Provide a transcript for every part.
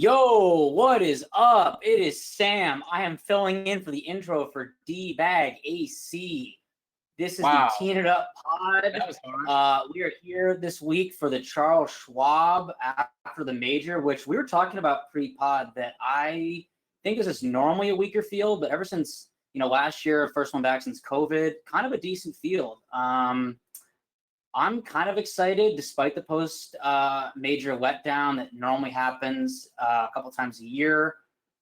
Yo, what is up? It is Sam. I am filling in for the intro for D-Bag AC. This is the Teen It Up pod. That was hard. We are here this week for the Charles Schwab after the major, which we were talking about pre-pod that I think this is normally a weaker field, but ever since, last year, first one back since COVID, kind of a decent field. I'm kind of excited despite the post major letdown that normally happens a couple times a year.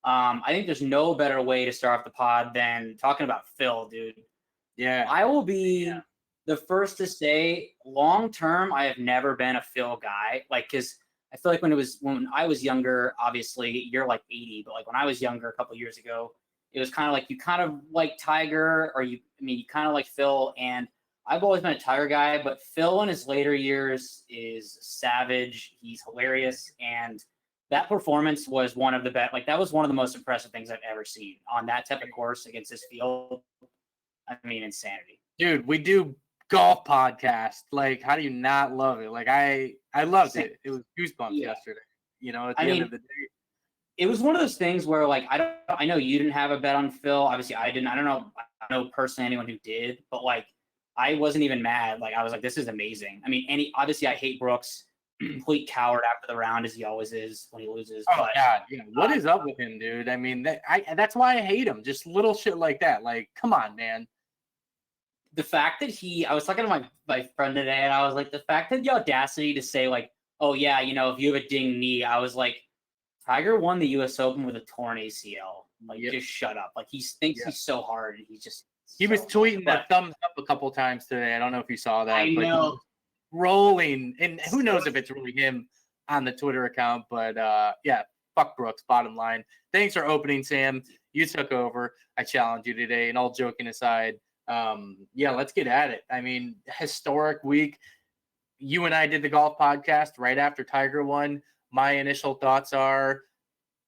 I think there's no better way to start off the pod than talking about Phil, dude. Yeah. I will be the first to say long term, I have never been a Phil guy. Because I feel like when I was younger, obviously you're like 80, but like when I was younger a couple of years ago, it was kind of like you kind of like Tiger or you kind of like Phil, and I've always been a Tiger guy, but Phil in his later years is savage. He's hilarious. And that performance was one of the best. That was one of the most impressive things I've ever seen on that type of course against this field. Insanity. Dude, we do golf podcast. How do you not love it? I loved it. It was goosebumps yesterday. At the end of the day. It was one of those things where I know you didn't have a bet on Phil. Obviously I didn't. I don't know personally anyone who did, but I wasn't even mad. I was like, this is amazing. Obviously I hate Brooks, complete coward after the round as he always is when he loses. Oh God, what is up with him, dude? That's why I hate him. Just little shit like that. Come on, man. The fact that I was talking to my friend today, and I was like, the fact that the audacity to say oh yeah, if you have a ding knee, I was like, Tiger won the U.S. Open with a torn ACL. Just shut up. He thinks he's so hard, and he's just. He was tweeting that thumbs up a couple times today. I don't know if you saw that. I know. Rolling, and who knows if it's really him on the Twitter account, but fuck Brooks, bottom line. Thanks for opening, Sam. You took over. I challenged you today, and all joking aside, let's get at it. Historic week. You and I did the golf podcast right after Tiger won. My initial thoughts are,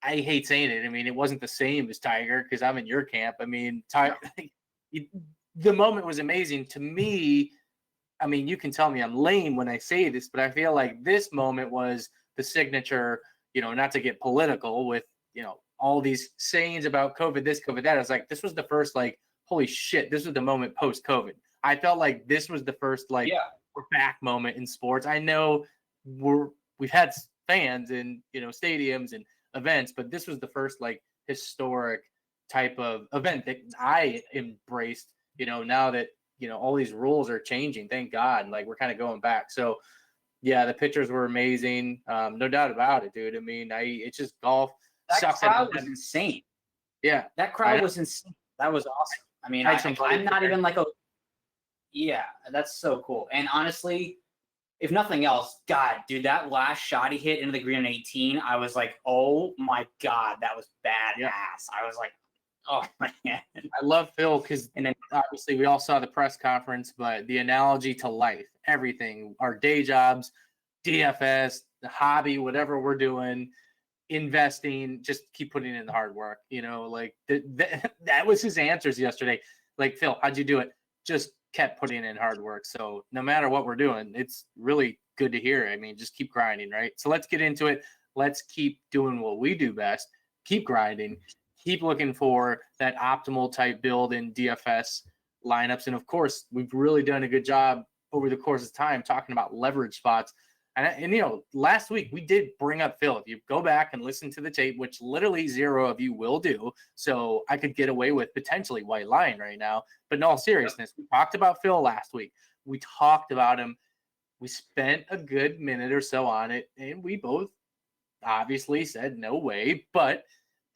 I hate saying it. It wasn't the same as Tiger because I'm in your camp. Tiger. The moment was amazing to me. You can tell me I'm lame when I say this, but I feel like this moment was the signature, not to get political with, all these sayings about COVID, this, COVID, that. I was like, this was the first, holy shit, this was the moment post-COVID. I felt like this was the first, we're back moment in sports. I know we've had fans in, stadiums and events, but this was the first, historic type of event that I embraced, now that, all these rules are changing, thank God. We're kind of going back. So yeah, the pictures were amazing. No doubt about it, dude. It's just golf. That crowd was insane. Yeah. That crowd was insane. That was awesome. I'm not even that's so cool. And honestly, if nothing else, God, dude, that last shot he hit into the green on 18, I was like, oh my God, that was badass. Yeah. I was like, oh man. I love Phil because, and then obviously we all saw the press conference, but the analogy to life, everything, our day jobs, DFS, the hobby, whatever we're doing, investing, just keep putting in the hard work. That was his answers yesterday. Phil, how'd you do it? Just kept putting in hard work. So no matter what we're doing, it's really good to hear. Just keep grinding, right? So let's get into it. Let's keep doing what we do best. Keep grinding. Keep looking for that optimal type build in DFS lineups. And of course, we've really done a good job over the course of time talking about leverage spots. And last week we did bring up Phil. If you go back and listen to the tape, which literally zero of you will do, so I could get away with potentially white lying right now. But in all seriousness, we talked about Phil last week. We talked about him. We spent a good minute or so on it, and we both obviously said no way, but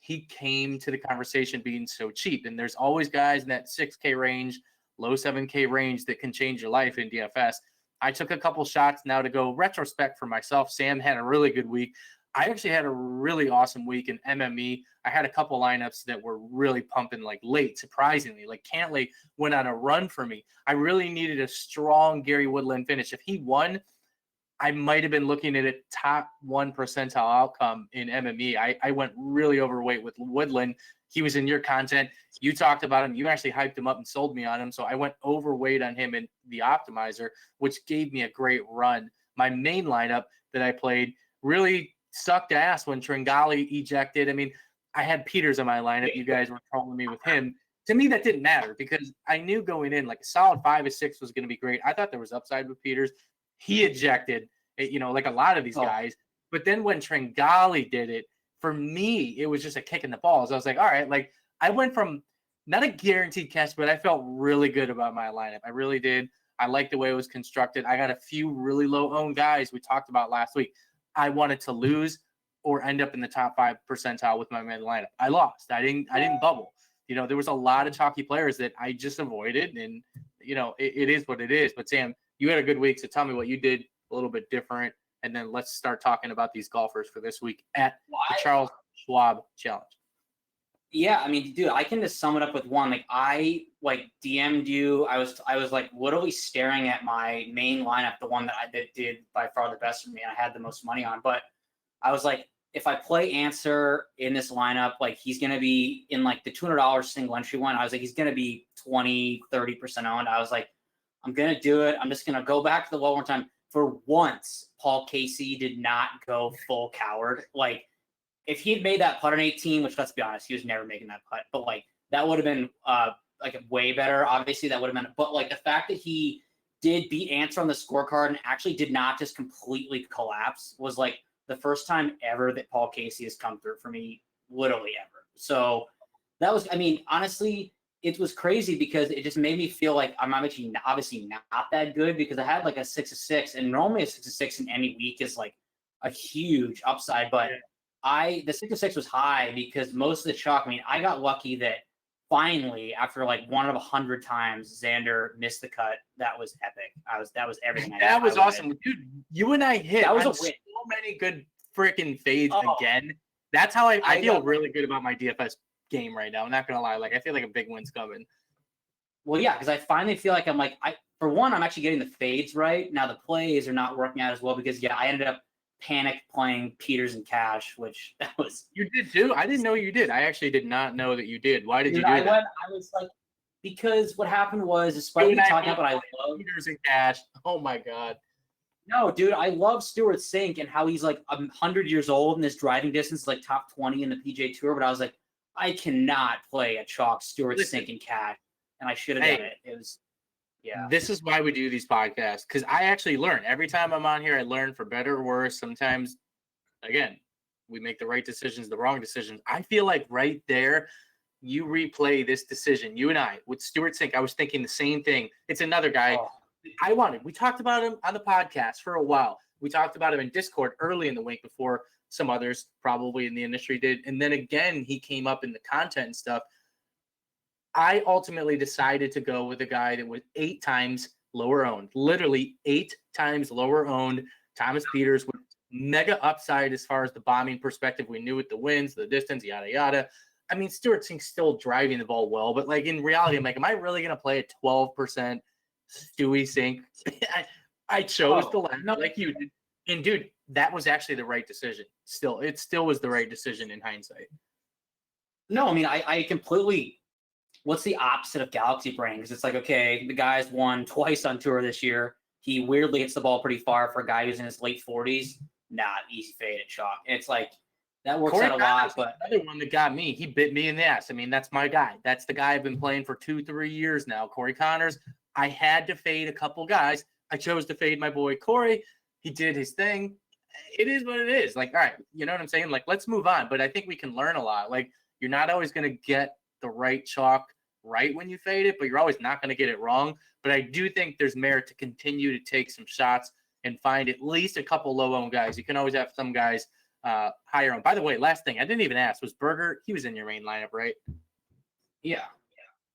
he came to the conversation being so cheap. And there's always guys in that 6K range, low 7K range that can change your life in DFS. I took a couple shots now to go retrospect for myself. Sam had a really good week. I actually had a really awesome week in MME. I had a couple lineups that were really pumping late, surprisingly. Cantley went on a run for me. I really needed a strong Gary Woodland finish. If he won, I might have been looking at a top 1 percentile outcome in MME. I went really overweight with Woodland. He was in your content. You talked about him. You actually hyped him up and sold me on him. So I went overweight on him in the optimizer, which gave me a great run. My main lineup that I played really sucked ass when Tringali ejected. I mean, I had Peters in my lineup. You guys were trolling me with him. To me, that didn't matter because I knew going in like a solid 5 or 6 was going to be great. I thought there was upside with Peters. He ejected, like a lot of these guys. But then when Tringali did it, for me, it was just a kick in the balls. I was like, all right, like I went from not a guaranteed catch, but I felt really good about my lineup. I really did. I liked the way it was constructed. I got a few really low-owned guys we talked about last week. I wanted to lose or end up in the top 5 percentile with my main lineup. I lost. I didn't bubble. There was a lot of chalky players that I just avoided, and it is what it is. But Sam, you had a good week, so tell me what you did a little bit different, and then let's start talking about these golfers for this week at the Charles Schwab Challenge. Yeah, I mean, dude, I can just sum it up with one. Like I DM'd you. I was like, what are we staring at my main lineup, the one that did by far the best for me, and I had the most money on. But I was like, if I play Answer in this lineup, like he's gonna be in like the $200 single entry one. I was like, he's gonna be 20-30% owned. I was like, I'm gonna do it. I'm just gonna go back to the well one time. For once, Paul Casey did not go full coward. Like, if he had made that putt on 18, which let's be honest, he was never making that putt, but like that would have been like way better. Obviously, that would have been, but like the fact that he did beat Answer on the scorecard and actually did not just completely collapse was like the first time ever that Paul Casey has come through for me, literally ever. So that was, I mean, honestly, it was crazy because it just made me feel like I'm obviously not that good because I had like a 6-6, and normally a 6-6 in any week is like a huge upside, but the 6-6 was high because most of the chalk, I mean, I got lucky that finally, after like 1 of 100 times, Xander missed the cut. That was epic. That was everything. That was awesome. Dude, you and I hit that was so many good freaking fades again. That's how I feel really good about my DFS game right now. I'm not going to lie. Like, I feel like a big win's coming. Well, yeah, because I finally feel like for one, I'm actually getting the fades right. Now the plays are not working out as well because, I ended up panic playing Peters and Cash, which that was. You did too? I didn't know you did. I actually did not know that you did. Why did you do that? I was like, because what happened was, despite me talking about, I love Peters and Cash. Oh my God. No, dude, I love Stewart Cink and how he's like 100 years old and his driving distance is like top 20 in the PGA Tour. But I was like, I cannot play a chalk Stewart Cink and Cash, and I should have done it. It was, This is why we do these podcasts, because I actually learn every time I'm on here. I learn for better or worse. Sometimes, again, we make the right decisions, the wrong decisions. I feel like right there, you replay this decision. You and I with Stewart Cink, I was thinking the same thing. It's another guy. We talked about him on the podcast for a while. We talked about him in Discord early in the week before some others probably in the industry did. And then again, he came up in the content and stuff. I ultimately decided to go with a guy that was 8 times lower owned, literally 8 times lower owned. Thomas Peters with mega upside as far as the bombing perspective. We knew it, the winds, the distance, yada, yada. I mean, Stewart Cink's still driving the ball well, but like in reality, I'm like, am I really going to play a 12% Stewie Cink? I chose the last like you did. And dude, that was actually the right decision. It still was the right decision in hindsight. No, I mean, I completely, what's the opposite of galaxy brain? Because it's like, okay, the guy's won twice on tour this year. He weirdly hits the ball pretty far for a guy who's in his late 40s. Not easy fade at chalk. And it's like, that works out a lot. But another one that got me, he bit me in the ass. I mean, that's my guy. That's the guy I've been playing for 2-3 years now. Corey Connors. I had to fade a couple guys. I chose to fade my boy Corey. He did his thing. It is what it is. Like, all right, you know what I'm saying? Like, let's move on. But I think we can learn a lot. Like, you're not always going to get the right chalk right when you fade it, but you're always not going to get it wrong. But I do think there's merit to continue to take some shots and find at least a couple low-owned guys. You can always have some guys higher owned. By the way, last thing I didn't even ask was Berger. He was in your main lineup, right? Yeah.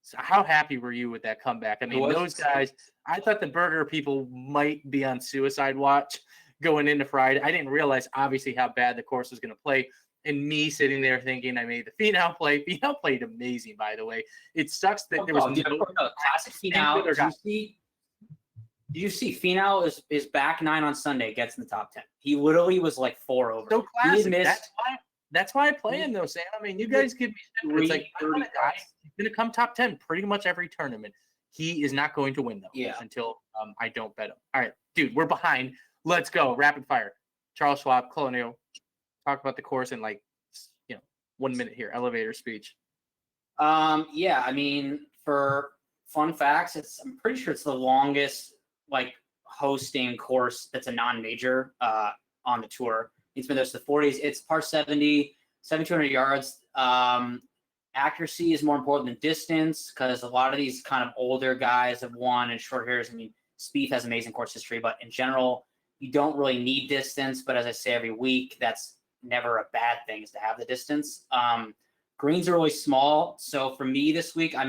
So how happy were you with that comeback? I mean, those guys, I thought the Berger people might be on suicide watch going into Friday. I didn't realize, obviously, how bad the course was going to play. And me sitting there thinking I made the Finau play. Finau played amazing, by the way. It sucks that there was no classic Finau. Do you see Finau is back 9 on Sunday, gets in the top 10. He literally was like 4 over. So classic. That's why I play him, though, Sam. I mean, you guys give me shit, but it's like, he's going to come top 10 pretty much every tournament. He is not going to win, though, until I don't bet him. All right, dude, we're behind. Let's go. Rapid fire. Charles Schwab, Colonial. talk about the course in 1 minute here. Elevator speech. Yeah, I mean, for fun facts, I'm pretty sure it's the longest hosting course that's a non-major on the tour. It's been there since the 40s. It's par 70, 7,200 yards. Accuracy is more important than distance because a lot of these kind of older guys have won in short hairs. I mean, Spieth has amazing course history, but in general, you don't really need distance. But as I say every week, that's never a bad thing, is to have the distance. Greens are really small. So for me this week, I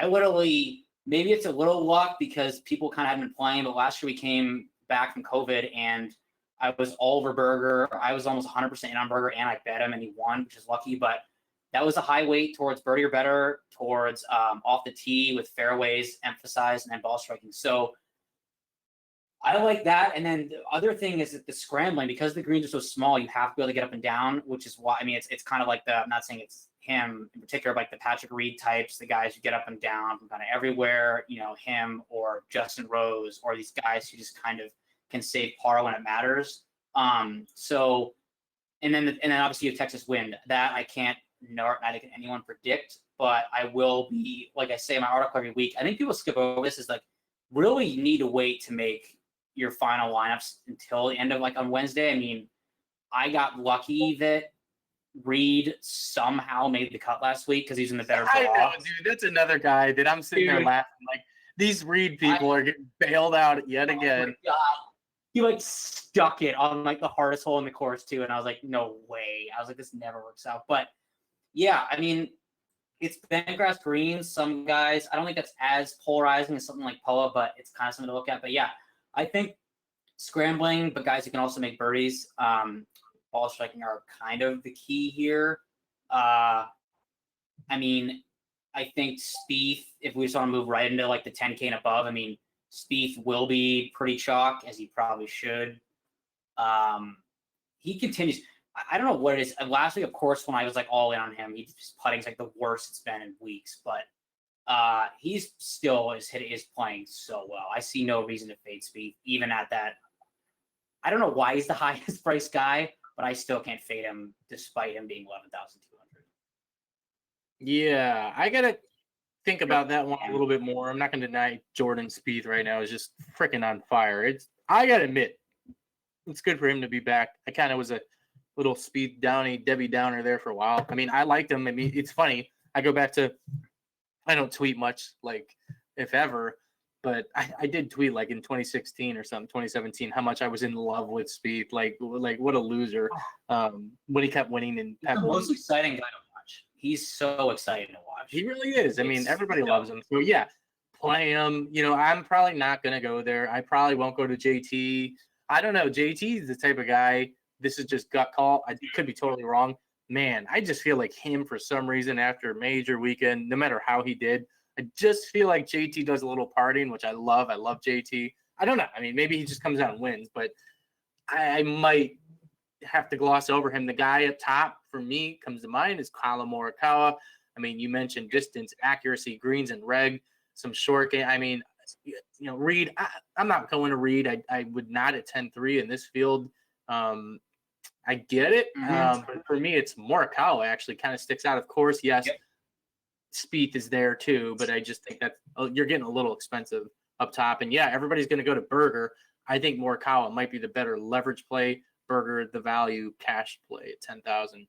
literally, maybe it's a little luck because people kind of haven't been playing, but last year we came back from COVID and I was all over Berger. I was almost 100% in on Berger and I bet him and he won, which is lucky, but that was a high weight towards birdie or better, towards off the tee with fairways emphasized and then ball striking. So I like that. And then the other thing is that the scrambling, because the greens are so small, you have to be able to get up and down, which is why, it's kind of like I'm not saying it's him in particular, like the Patrick Reed types, the guys who get up and down from kind of everywhere, him or Justin Rose, or these guys who just kind of can save par when it matters. And then obviously you have Texas wind that I can't anyone predict, but I will be, like I say in my article every week, I think people skip over this, is really you need to wait to make your final lineups until the end of on Wednesday. I got lucky that Reed somehow made the cut last week because he's in the better draw. I know, dude. That's another guy that I'm sitting there laughing. These Reed people are getting bailed out yet again. My God. He stuck it on the hardest hole in the course too, and I was like, no way. I was like, this never works out. But yeah, it's bent-grass greens. Some guys, I don't think that's as polarizing as something like Poa, but it's kind of something to look at. But yeah, I think scrambling, but guys who can also make birdies, ball striking are kind of the key here. I think Spieth, if we just want to move right into the 10K and above, Spieth will be pretty chalk, as he probably should. He continues. I don't know what it is. Last week, of course, when I was all in on him, his putting's the worst it's been in weeks. But he's still is playing so well. I see no reason to fade Spieth, even at that. I don't know why he's the highest price guy, but I still can't fade him despite him being 11,200. Yeah, I gotta think about that one a little bit more. I'm not gonna deny Jordan Spieth right now is just freaking on fire. I gotta admit, it's good for him to be back. I kind of was a little Spieth Debbie Downer there for a while. I liked him. It's funny. I go back to, I don't tweet much, if ever, but I did tweet in 2016 or something, 2017, how much I was in love with Spieth. What a loser. When he kept winning and the most exciting guy to watch. He's so exciting to watch. He really is. Everybody loves him. So yeah, play him. I'm probably not gonna go there. I probably won't go to JT. I don't know. JT is the type of guy. This is just gut call. I could be totally wrong. Man, I just feel like him for some reason after a major weekend, no matter how he did, I just feel like JT does a little partying, which I love. I love JT. I don't know. Maybe he just comes out and wins, but I might have to gloss over him. The guy up top for me comes to mind is Collin Morikawa. You mentioned distance, accuracy, greens and reg, some short game. Reed, I'm not going to Reed. I would not at 10-3 in this field. I get it. But for me, it's Morikawa actually kind of sticks out. Of course, yes, yep. Spieth is there too, but I just think that you're getting a little expensive up top. And yeah, everybody's going to go to Berger. I think Morikawa might be the better leverage play. Berger, the value cash play at 10,000.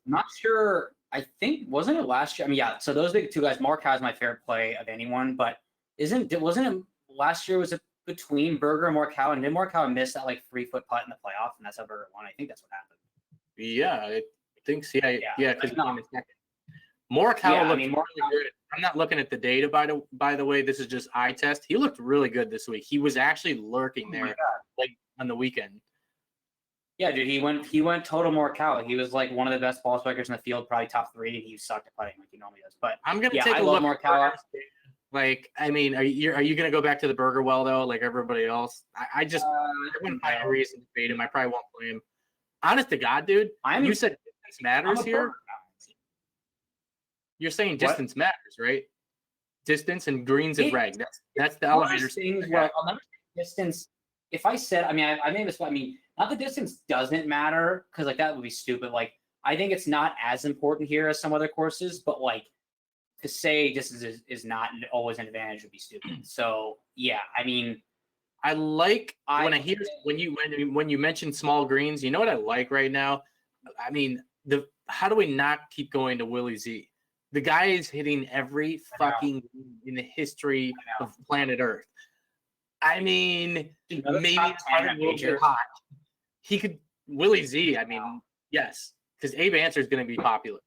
Not sure. I think, wasn't it last year? Yeah. So those are the two guys. Morikawa is my favorite play of anyone, but wasn't it last year? Was it between Berger and Morikawa? And did Morikawa miss that 3-foot putt in the playoff? And that's how Berger won. I think that's what happened. Yeah, I think so. Yeah. Because Morikawa looked really good. I'm not looking at the data, by the way. This is just eye test. He looked really good this week. He was actually lurking there on the weekend. Yeah, dude, he went total Morikawa. He was one of the best ball strikers in the field, probably top 3. He sucked at putting like he normally does. But I'm gonna take a look at Morikawa. Are you gonna go back to the Berger well though, like everybody else? I wouldn't find a reason to fade him. I probably won't play him. Honest to God, dude. You said distance matters here. You're saying distance matters, right? Distance and greens and reg. That's the elevator. Distance. If I said, I made this. Not the distance doesn't matter, because like that would be stupid. Like I think it's not as important here as some other courses, but like to say distance is not always an advantage would be stupid. So yeah, I mean, I like when you mention small greens. You know what I like right now? I mean, how do we not keep going to Willie Z? The guy is hitting every fucking green in the history of planet Earth. I mean, maybe it's hard will get hot. He could Willie Z. I mean, yes, because Abe Answer is going to be popular.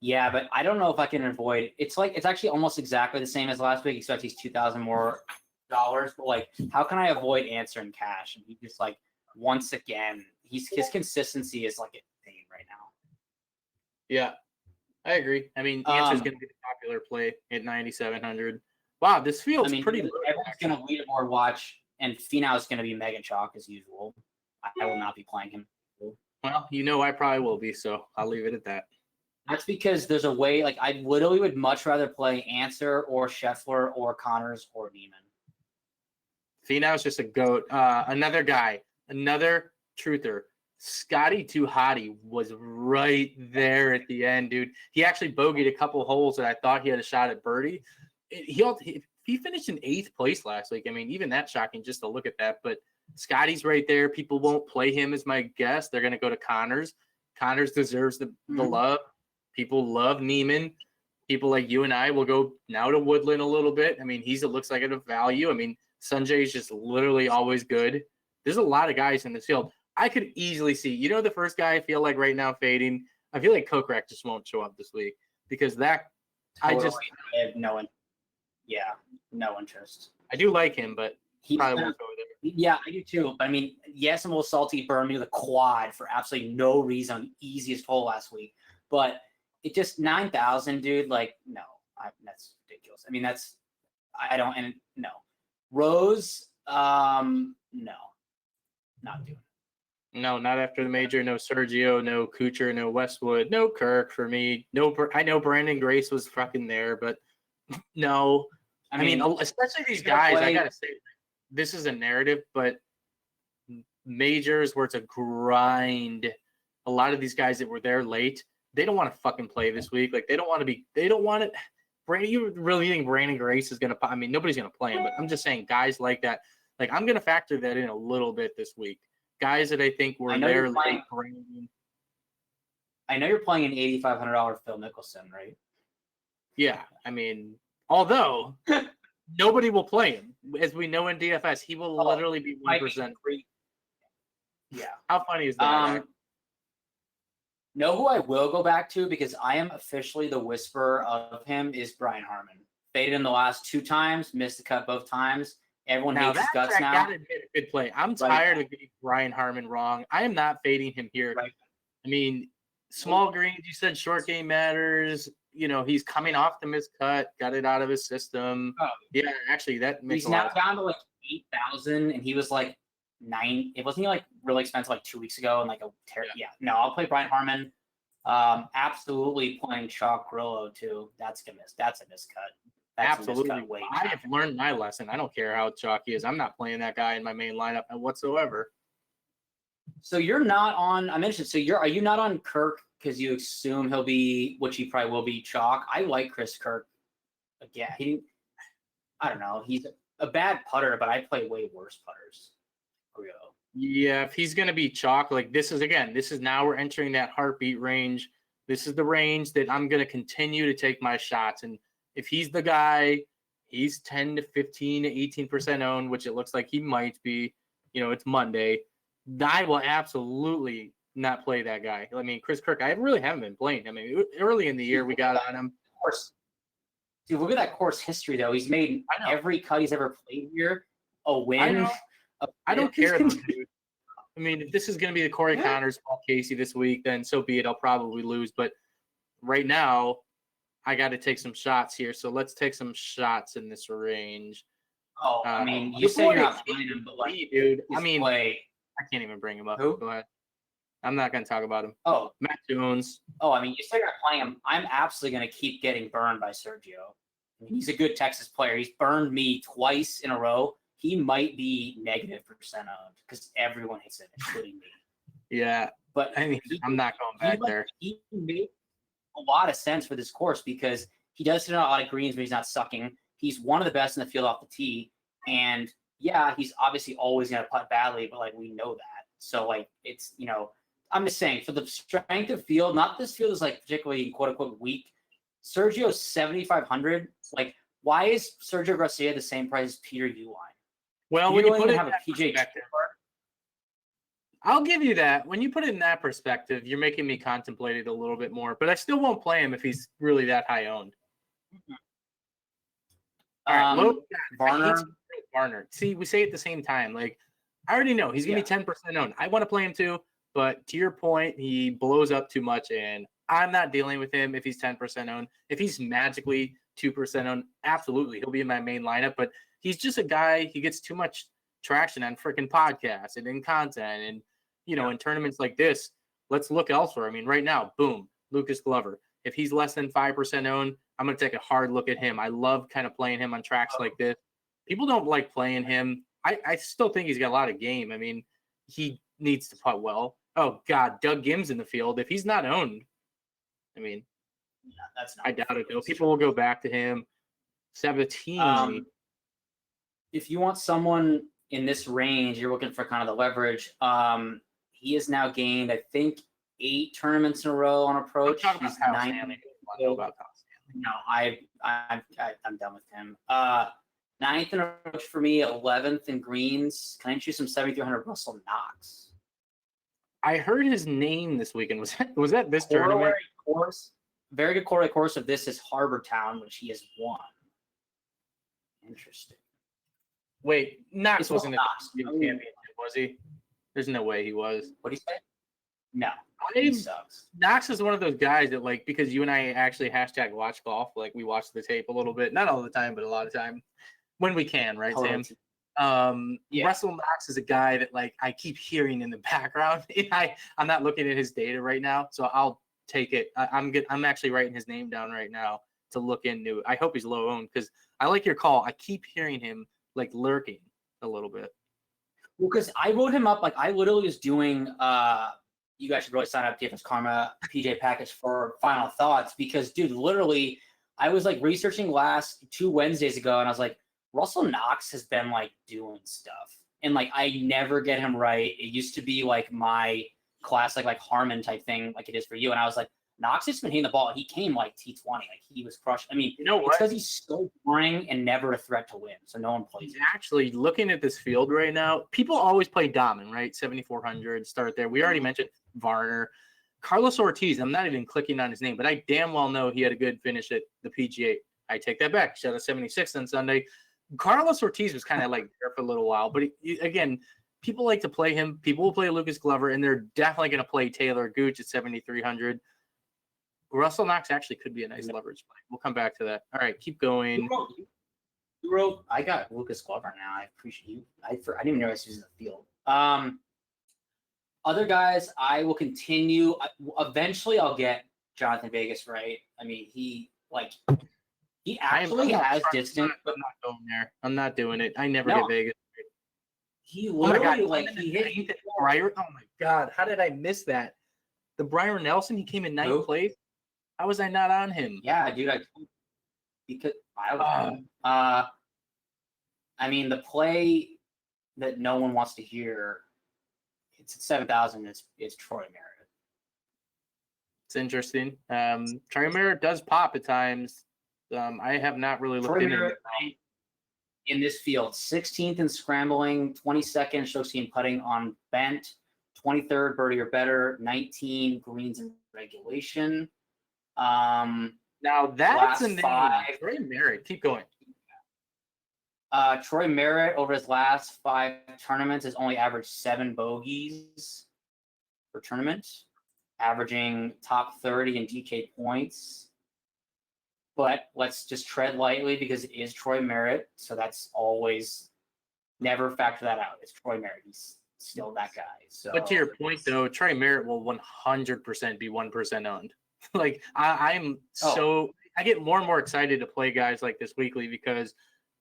Yeah, but I don't know if I can avoid. It's actually almost exactly the same as last week, except he's $2,000 more. But like, how can I avoid Answer in cash? And he just like once again, his consistency is like insane right now. Yeah, I agree. I mean, Answer's going to be the popular play at 9,700. Wow, this feels pretty. Everyone's going to leaderboard watch, and Finau is going to be mega chalk as usual. I will not be playing him. Well, you know I probably will be, so I'll leave it at that. That's because there's a way. Like I literally would much rather play Answer or Scheffler or Connors or Neiman. Finau's just a goat. Another guy, another truther. Scotty Too Hottie was right there at the end, dude. He actually bogeyed a couple holes that I thought he had a shot at birdie. He finished in 8th place last week. I mean, even that's shocking just to look at that. But Scotty's right there. People won't play him as my guess. They're going to go to Connors. Connors deserves the love. People love Neiman. People like you and I will go now to Woodland a little bit. I mean, it looks like a value. I mean, Sanjay is just literally always good. There's a lot of guys in this field. I could easily see, the first guy I feel like right now fading. I feel like Kokrak just won't show up this week because I have no interest. I do like him, but he probably won't go there. Yeah, I do too. But I mean, yes, I'm a little salty. Burned me to the quad for absolutely no reason on the easiest hole last week. But it just 9,000, dude. Like, no, that's ridiculous. I mean, no. Rose, no, not doing it. No, not after the major. No Sergio, no Kuchar, no Westwood, no Kirk for me. No, I know Brandon Grace was fucking there, but no. I mean, especially these guys. I gotta say, this is a narrative, but majors where it's a grind. A lot of these guys that were there late, they don't want to fucking play this week. Like they don't want it. Brandon, you really think Brandon Grace is gonna? I mean, nobody's gonna play him, but I'm just saying, guys like that. Like I'm gonna factor that in a little bit this week. Guys that I think were there late. I know you're playing an $8,500 Phil Mickelson, right? Yeah, I mean, although nobody will play him, as we know in DFS, he will literally be 1%. Yeah. How funny is that? Know who I will go back to because I am officially the whisperer of him is Brian Harman. Faded him the last 2 times, missed the cut both times. Everyone hates his guts now. I gotta admit, a good play. I'm tired of getting Brian Harman wrong. I am not fading him here. Right. I mean, small greens, you said short game matters. He's coming off the miscut, got it out of his system. Oh. Yeah, actually, that makes he's now down to like 8,000, and he was like 9. It wasn't like really expensive like 2 weeks ago, and like no, I'll play Brian Harman. Absolutely playing Chalk Grillo too. That's a miscut. Absolutely. I have learned my lesson. I don't care how chalky he is. I'm not playing that guy in my main lineup whatsoever. So you're not on. I mentioned. So are you not on Kirk because you assume he'll be, which he probably will be, chalk? I like Chris Kirk. Again, I don't know. He's a bad putter, but I play way worse putters. Yeah, if he's gonna be chalk, like this is now we're entering that heartbeat range. This is the range that I'm gonna continue to take my shots. And if he's the guy, he's 10 to 15 to 18% owned, which it looks like he might be. It's Monday. I will absolutely not play that guy. I mean, Chris Kirk, I really haven't been playing. I mean, early in the year we got on him. Of course. Dude, look at that course history, though. He's made every cut he's ever played here a win. I don't care, though, dude. I mean, if this is going to be the Corey Connors, Paul Casey this week, then so be it. I'll probably lose. But right now, I got to take some shots here. So let's take some shots in this range. Oh, I mean, you say you're not playing him, but like, dude, I mean, I can't even bring him up. Who? Go ahead. I'm not going to talk about him. Oh, Matt Jones. Oh, I mean, you say you're not playing him. I'm absolutely going to keep getting burned by Sergio. I mean, he's a good Texas player. He's burned me twice in a row. he might be negative percent owned because everyone hates it, including me. Yeah, but I mean, I'm not going back there. He made a lot of sense for this course because he does hit a lot of greens, but he's not sucking. He's one of the best in the field off the tee, and yeah, he's obviously always going to putt badly, but like we know that. So like it's I'm just saying for the strength of field, not this field is like particularly quote unquote weak. Sergio's 7,500. Like, why is Sergio Garcia the same price as Peter Uihlein? Well, when you put it have a PGA perspective, I'll give you that. When you put it in that perspective, you're making me contemplate it a little bit more. But I still won't play him if he's really that high owned. All right, Varner. See, we say it at the same time. Like, I already know he's gonna be 10% owned. I want to play him too, but to your point, he blows up too much, and I'm not dealing with him if he's 10% owned. If he's magically 2% owned, absolutely, he'll be in my main lineup. But he's just a guy. He gets too much traction on freaking podcasts and in content, and in tournaments like this. Let's look elsewhere. I mean, right now, boom, Lucas Glover. If he's less than 5% owned, I'm going to take a hard look at him. I love kind of playing him on tracks like this. People don't like playing him. I still think he's got a lot of game. I mean, he needs to putt well. Oh, God, Doug Gim's in the field. If he's not owned, I mean, that's not I doubt it, though. People will go back to him. Sabatini. If you want someone in this range, you're looking for kind of the leverage. He has now gained, I think, 8 tournaments in a row on approach. He's 9. No, I'm done with him. 9th in approach for me, 11th in greens. Can I choose some 7,300 Russell Knox? I heard his name this weekend. Was that this tournament? Course. Very good corollary course of this is Harbor Town, which he has won. Interesting. Wait, Knox wasn't a championship, was he? There's no way he was. What did he say? No, he sucks. Knox is one of those guys that, like, because you and I actually # watch golf, like we watch the tape a little bit, not all the time, but a lot of time when we can, right, Sam? Russell Knox is a guy that, like, I keep hearing in the background. I'm not looking at his data right now, so I'll take it. I'm actually writing his name down right now to look into. I hope he's low owned because I like your call. I keep hearing him like lurking a little bit. Well, because I wrote him up, like I literally was doing you guys should really sign up DFS Karma PJ package for final thoughts because dude, literally I was like researching last 2 Wednesdays ago and I was like, Russell Knox has been like doing stuff. And like I never get him right. It used to be like my classic like Harmon type thing like it is for you. And I was like, Knox has been hitting the ball. He came like T20. Like he was crushed. I mean, it's because he's so boring and never a threat to win. So no one plays him. Actually, looking at this field right now, people always play Dahmen, right? 7,400, start there. We already mentioned Varner. Carlos Ortiz, I'm not even clicking on his name, but I damn well know he had a good finish at the PGA. I take that back. He shot a 76 on Sunday. Carlos Ortiz was kind of like there for a little while, but again, people like to play him. People will play Lucas Glover, and they're definitely going to play Taylor Gooch at 7,300. Russell Knox actually could be a nice leverage play. We'll come back to that. All right, keep going. You wrote, I got Lucas Glover now. I appreciate you. I didn't even realize he was in the field. Other guys, I will continue. Eventually, I'll get Jonathan Vegas right. I mean, he actually has distance. I'm not going there. I'm not doing it. I never get Vegas. He literally he hit Briar. Oh my God, how did I miss that? The Briar Nelson, he came in 9th place. How was I not on him? Yeah, dude. Because I was. I mean, the play that no one wants to hear. It's at 7,000. It's Troy Merritt. It's interesting. Troy Merritt does pop at times. I have not really looked into it. In this field, 16th in scrambling, 22nd strokes gained putting on bent, 23rd birdie or better, 19 greens in regulation. Now that's a name. Troy Merritt. Keep going. Troy Merritt over his last 5 tournaments has only averaged 7 bogeys per tournament, averaging top 30 in DK points. But let's just tread lightly because it is Troy Merritt. So that's always never factor that out. It's Troy Merritt. He's still that guy. So, but to your point, though, Troy Merritt will 100% be 1% owned. Like I get more and more excited to play guys like this weekly because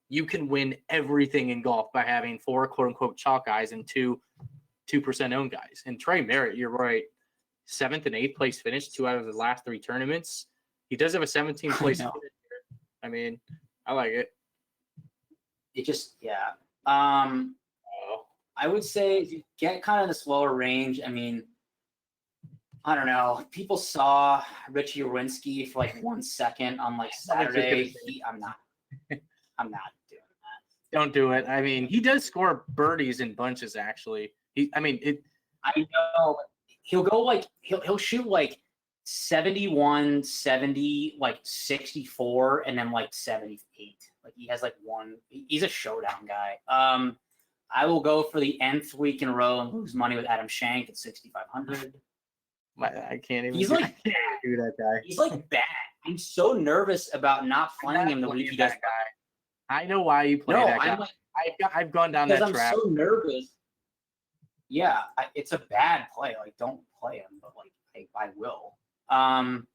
You can win everything in golf by having 4 quote-unquote chalk guys and 2% owned guys. And Trey Merritt, you're right, 7th and 8th place finish, 2 out of the last 3 tournaments. He does have a 17th place finish here. I mean, I like it. It just, yeah. I would say if you get kind of the slower range, I mean, I don't know. People saw Richie Owinski for like 1 second on like Saturday. I'm not doing that. Don't do it. I mean, he does score birdies in bunches, actually. I know. He'll go like he'll shoot like 71, 70, like 64, and then like 78. Like he has like one. He's a showdown guy. I will go for the nth week in a row and lose money with Adam Shank at 6,500. I can't even. He's do that guy. He's like bad. I'm so nervous about not playing him the week he does. I know why you play that guy. Like, I've gone down that trap. Because I'm so nervous. Yeah, it's a bad play. Like, don't play him, but like I will. I'm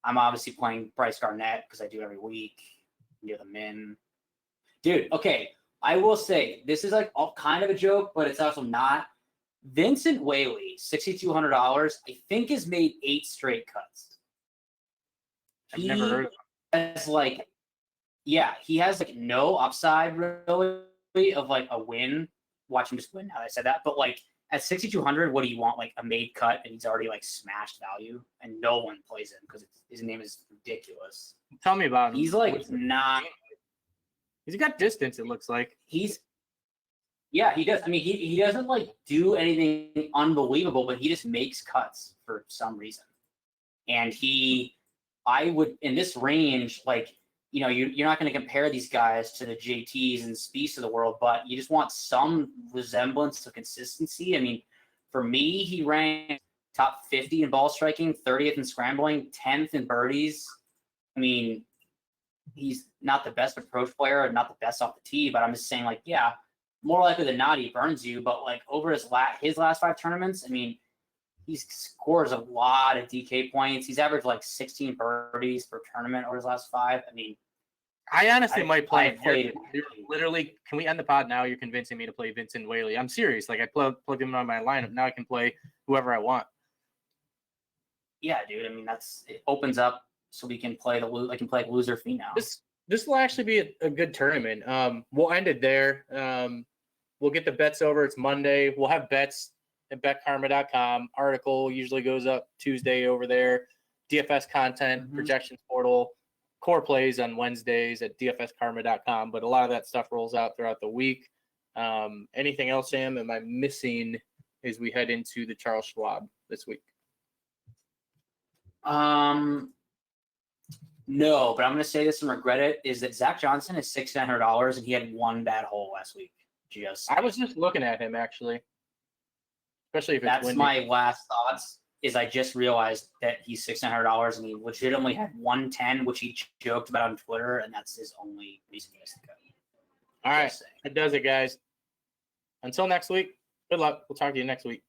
obviously playing Bryce Garnett because I do every week near the min. Dude, okay. I will say this is like all kind of a joke, but it's also not. Vincent Whaley, $6,200, I think has made 8 straight cuts. I've never heard of him. He has like no upside really of like a win. Watch him just win now that I said that. But like at 6,200, what do you want? Like a made cut and he's already like smashed value and no one plays him because his name is ridiculous. Tell me about him. He's like not. He's got distance, it looks like. Yeah, he does. I mean, he doesn't like do anything unbelievable, but he just makes cuts for some reason. And I would in this range, like, you know, you're not going to compare these guys to the JTs and Spieths of the world, but you just want some resemblance to consistency. I mean, for me, he ranked top 50 in ball striking, 30th in scrambling, 10th in birdies. I mean, he's not the best approach player and not the best off the tee, but I'm just saying, like, yeah, more likely than not, he burns you. But like over his last 5 tournaments, I mean, he scores a lot of DK points. He's averaged like 16 birdies per tournament over his last 5. I mean, I honestly might play him. Literally, can we end the pod now? You're convincing me to play Vincent Whaley. I'm serious. Like I plugged him on my lineup. Now I can play whoever I want. Yeah, dude. I mean, it opens up so we can play I can play loser fee now. This will actually be a good tournament. We'll end it there. We'll get the bets over. It's Monday. We'll have bets at betkarma.com. Article usually goes up Tuesday over there. DFS content, projections portal, core plays on Wednesdays at dfskarma.com. But a lot of that stuff rolls out throughout the week. Anything else, Sam, am I missing as we head into the Charles Schwab this week? No, but I'm going to say this and regret it, is that Zach Johnson is $600 and he had 1 bad hole last week. I was just looking at him, actually. Especially if it's That's windy. my last thoughts, is I just realized that he's $600 and he legitimately had 110, which he joked about on Twitter, and that's his only reason he missed the cut. All right, that does it, guys. Until next week, good luck. We'll talk to you next week.